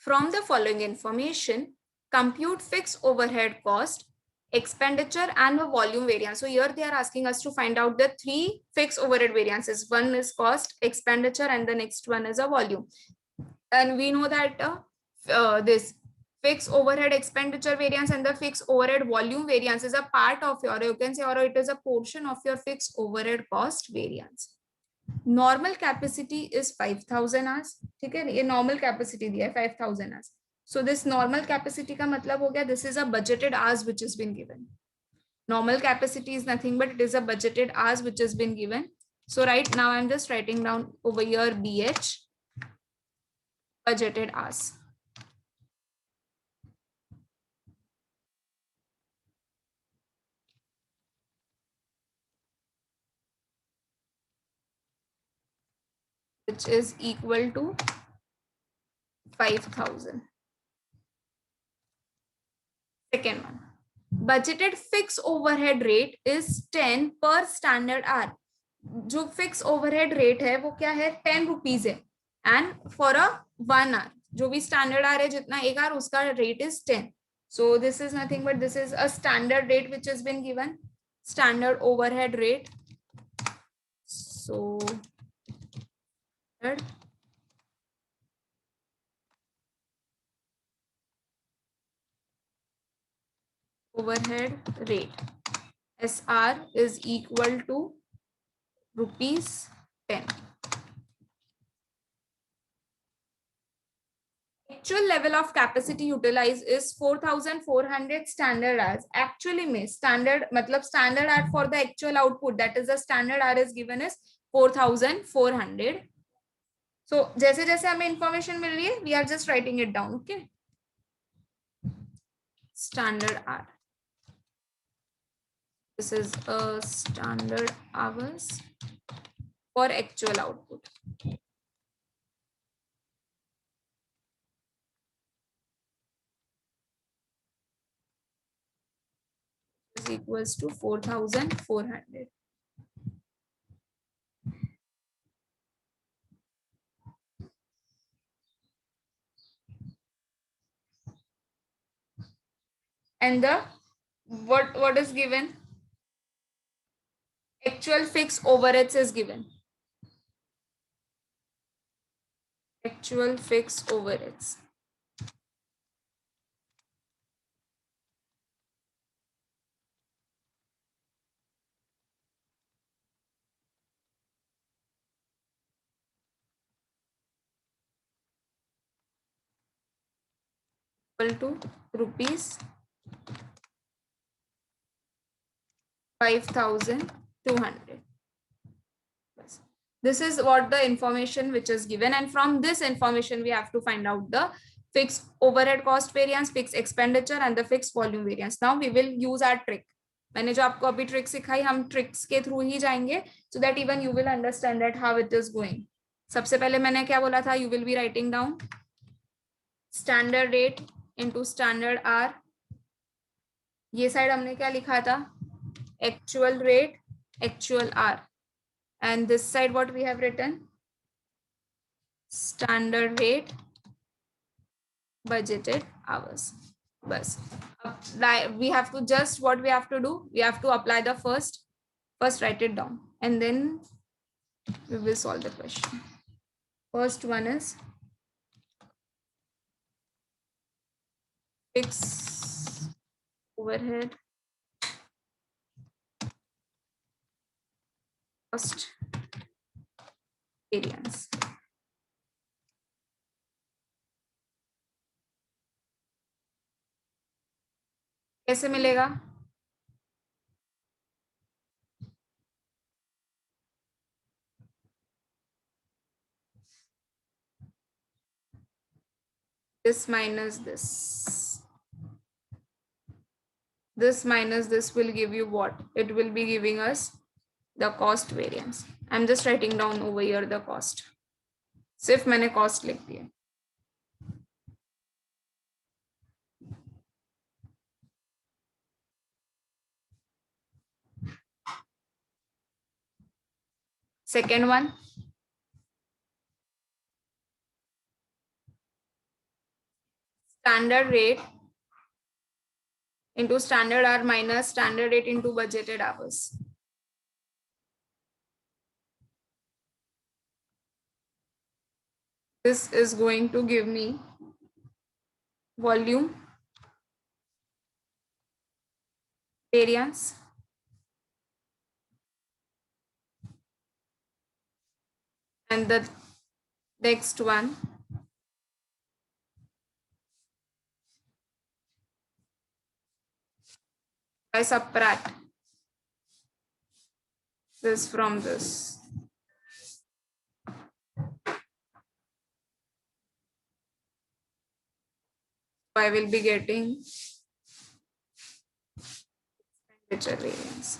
From the following information, compute fixed overhead cost, expenditure and the volume variance. So here they are asking us to find out the three fixed overhead variances. One is cost, expenditure, and the next one is a volume. And we know that this fixed overhead expenditure variance and the fixed overhead volume variance is a part of your, you can say, or it is a portion of your fixed overhead cost variance. Normal capacity is 5000 hours, ठीक है, ये normal capacity दिया है 5000 hours. So this normal capacity का मतलब हो गया this is a budgeted hours which is been given. Normal capacity is nothing but it is a budgeted hours which is been given. So right now I'm just writing down over here BH, budgeted hours. Which is equal to 5000. Second one, budgeted fixed overhead rate is 10 per standard hour. जो fix overhead rate है वो क्या है 10 rupees है. And for a 1 our जो भी standard our है जितना एक आवर उसका rate is 10. So this is nothing but this is a standard rate which is been given, standard overhead rate. So overhead rate SR is equal to ₹10. Actual level of capacity utilized is 4400 standard hours. Actually में standard मतलब standard hour for the actual output, that is the standard hour is given as 4400. So जैसे जैसे हमें information मिल रही है we are just writing it down. Okay, standard hour, this is a standard hours for actual output. Is equals to 4400. And the what is given, actual fixed overheads is given. Actual fixed overheads equal to ₹5200. This is what the information which is given, and from this information we have to find out the fixed overhead cost variance, fixed expenditure and the fixed volume variance. Now we will use our trick. मैंने जो आपको अभी trick सिखाई हम tricks के through ही जाएंगे so that even you will understand that how it is going. सबसे पहले मैंने क्या बोला था, you will be writing down standard rate into standard hour. ये साइड हमने क्या लिखा था, actual rate, actual hour. And this side what we have written, standard rate, budgeted hours. Bas we have to just what we have to do, we have to apply the first write it down and then we will solve the question. First one is fixed overhead cost variance. कैसे मिलेगा, this minus this, this minus this will give you what, it will be giving us the cost variance. I'm just writing down over here the cost, सिर्फ मैंने cost लिख दिया. Second one, standard rate into standard hour minus standard rate into budgeted hours. This is going to give me volume variance and the next one I subtract this from this. I will be getting expenditure variance.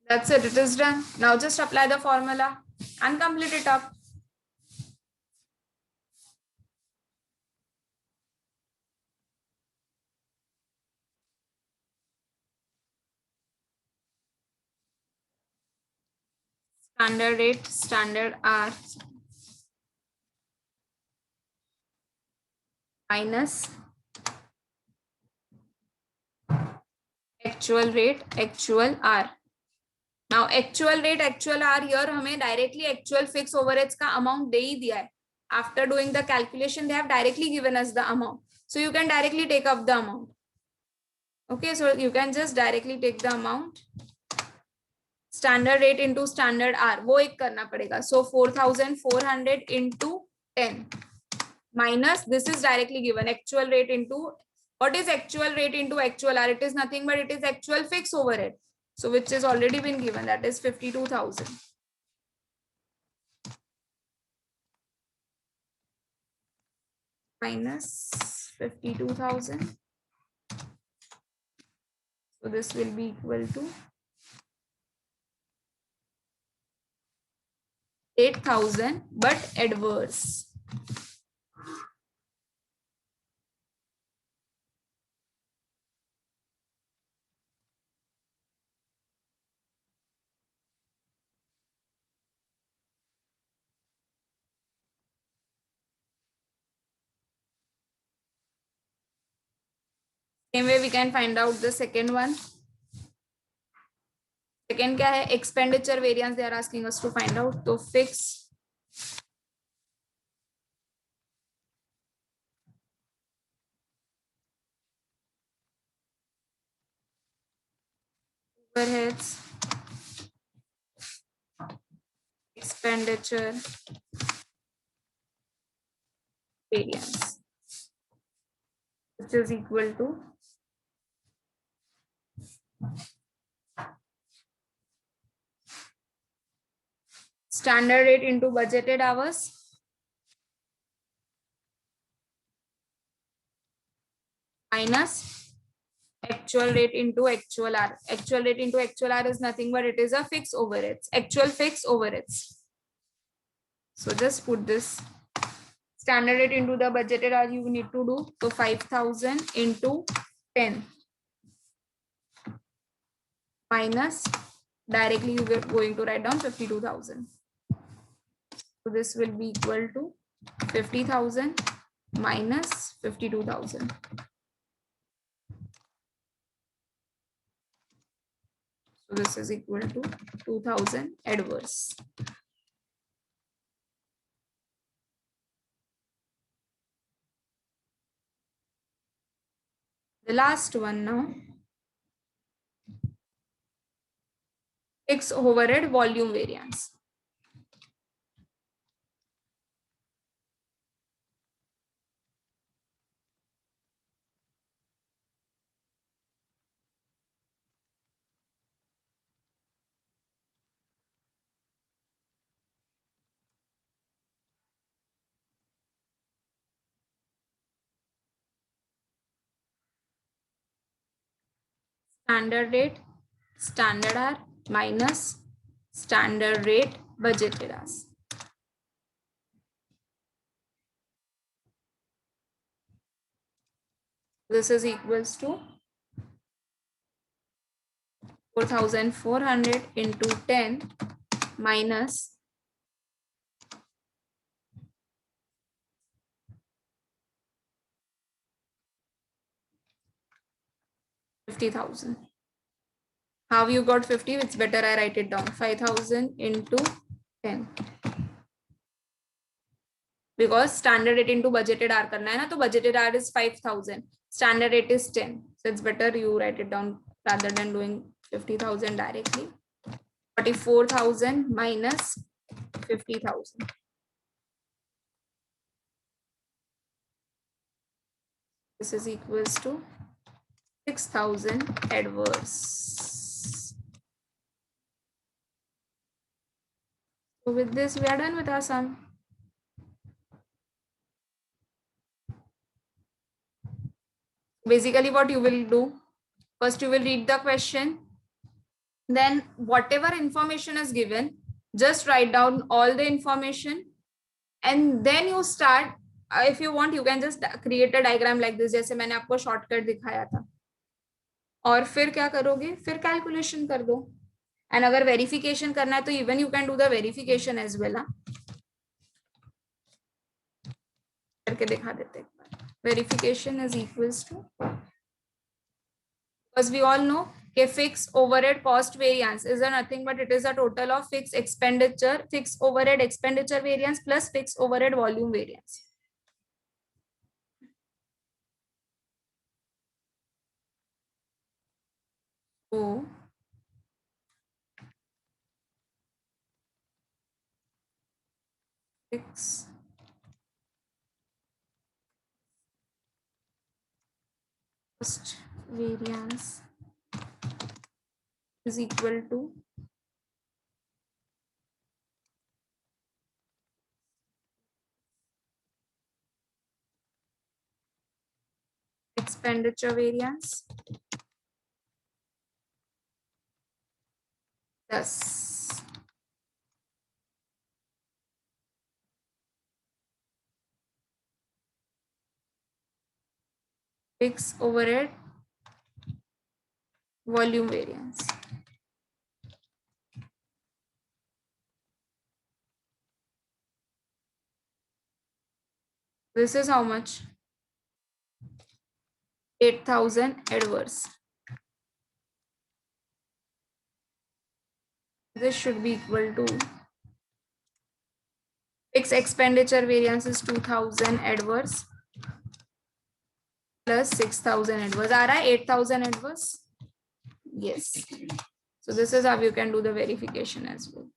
That's it. It is done. Now just apply the formula and complete it up. Standard rate, standard hour minus actual rate, actual hour. Now actual rate, actual hour here हमें directly actual fixed overheads का amount दे ही दिया है. After doing the calculation, they have directly given us the amount. So you can directly take up the amount. Okay, so you can just directly take the amount. Standard rate into standard hour वो एक करना पड़ेगा. So 4,400 into 10 minus this is directly given actual rate into what is actual rate into actual hour? It is nothing but it is actual fixed overhead. So which is already been given, that is 52,000 minus 52,000. So this will be equal to 8,000 but adverse. Same way we can find out the second one. Second क्या है? Expenditure variance they are asking us to find out. तो fix overheads, expenditure variance, which is equal to standard rate into budgeted hours minus actual rate into actual hour. Actual rate into actual hour is nothing but it is a fixed overheads, actual fixed overheads. So just put this standard rate into the budgeted hour you need to do. So 5,000 into 10 minus directly you are going to write down 52,000. So this will be equal to 50,000 minus 52,000. So this is equal to 2,000 adverse. The last one now. Fixed overhead volume variance. Standard rate, standard hour minus standard rate budgeted hours. This is equals to 4,400 into 10 minus 50,000. How you got 50? It's better I write it down. 5,000 into 10. Because standard rate into budgeted R करना है ना, तो budgeted R is 5,000. Standard rate is 10. So it's better you write it down rather than doing 50,000 directly. 44,000 minus 50,000. This is equals to 6,000 adverse. So with this, we are done with our sum. Basically, what you will do, first you will read the question, then whatever information is given, just write down all the information, and then you start. If you want, you can just create a diagram like this, जैसे मैंने आपको shortcut दिखाया था. और फिर क्या करोगे, फिर कैलकुलेशन कर दो. एंड अगर वेरिफिकेशन करना है तो even you can do the verification as well. करके दिखा देते हैं. Verification is equals to, because we all know कि fixed overhead cost variance is nothing but it is a total of fixed expenditure, fixed overhead expenditure variance plus fixed overhead volume variance. So fixed cost variance is equal to expenditure variance plus fixed overhead volume variance. This is how much? 8,000 adverse. This should be equal to fixed expenditure variance is 2,000 adverse plus 6,000 adverse. Are 8,000 adverse? Yes. So this is how you can do the verification as well.